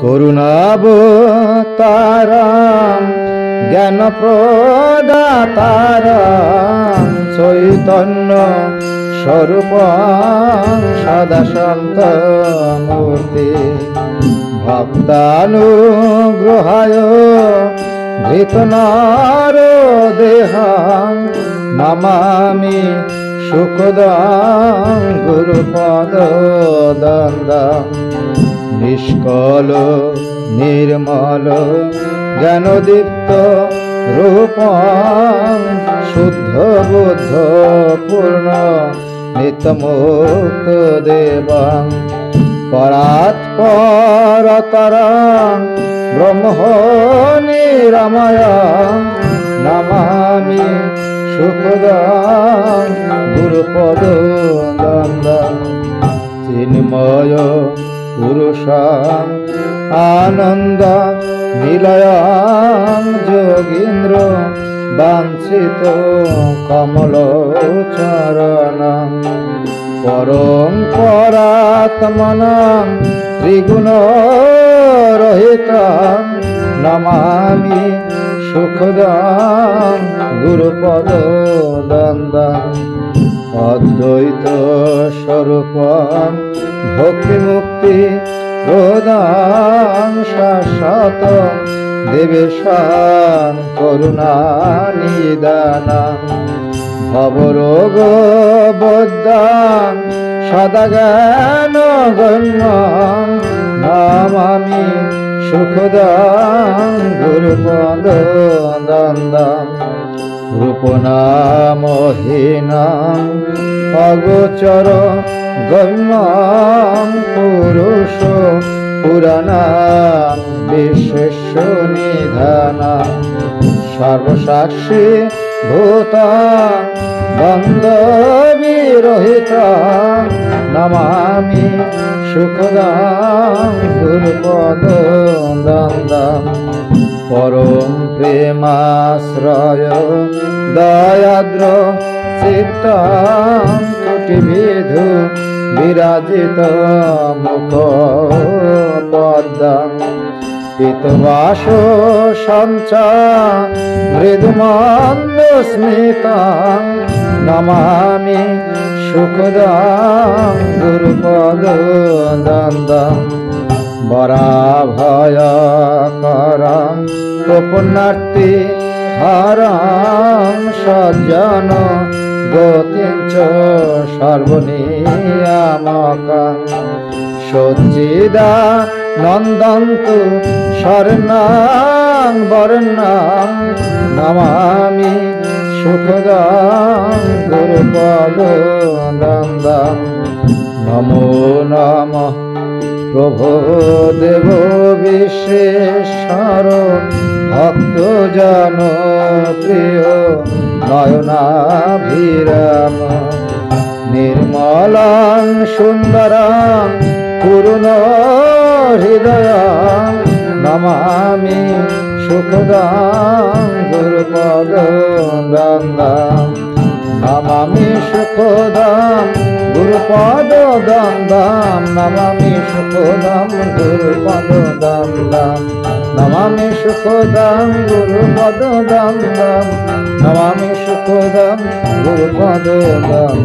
করুণাবতারাম জ্ঞানপ্রদাতারাম চৈতন্য স্বরূপং সদা শান্তমূর্তি ভক্তানুগ্রহায় ধৃতনারদেহং নমামি শুকদাং গুরুপদদন্দং নিষ্কল নির্মল জ্ঞানদীপ্ত রূপং শুদ্ধ বুদ্ধ পূর্ণ নিত্যমুক্ত দেবং পরাৎপরতরং ব্রহ্ম নিরাময়ং নমামি শুকদাং গুরুপদদন্দং চিন্ময় পুরুষং আনন্দ নিলয়ং যোগীন্দ্র বাঞ্ছিত কমলোচরণং পরং পরাত্মনং ত্রিগুণ রহিতং নমামি শুকদাং গুরুপদদন্দং অদ্বৈত স্বরূপং ভক্তি মুক্তি প্রদাং শাশ্বত দেবেশাং করুণা নিদানং ভবরোগ বদ্ধাং সদা জ্ঞান গণ্যং নমামি শুকদাং গুরুপদদন্দং রূপনামহীনাং অগোচর গম্যং পুরুষ পুরাণাং বিশেষ নিধানাং সর্বসাক্ষী ভূতাং বন্ধবিরহিতাং নমামি শুকদাং গুরুপদদন্দং পরম প্রেমাশ্রয় দয়াদ্র চিত্তাং ত্রুটিবিধু বিরাজিত মুখ পদ্মং পিতবাস সঞ্চা মৃদুমন্দ স্মিতাং নমামি শুকদাং গুরুপদদন্দং বরাভয়করং গোপনার্তি হরং সজ্জন গতিঞ্চ সর্বনিয়ামকং সচ্চিদানন্দন্তু শরণাং বরণাং নমামি শুকদাং গুরুপদদন্দং নমো নমঃ প্রভো দেব বিশ্বেশ্বর ভক্তজন প্রিয় নয়নাভিরাম নির্মলাং সুন্দরাং পূর্ণ হৃদয়াং নমামি শুকদাং গুরুপদদন্দং নমামি শুকদাং গুরুপদদন্দং নমামি শুকদাং গুরুপদদন্দং নমামি শুকদাং গুরুপদদন্দং নমামি শুকদাং গুরুপদদন্দং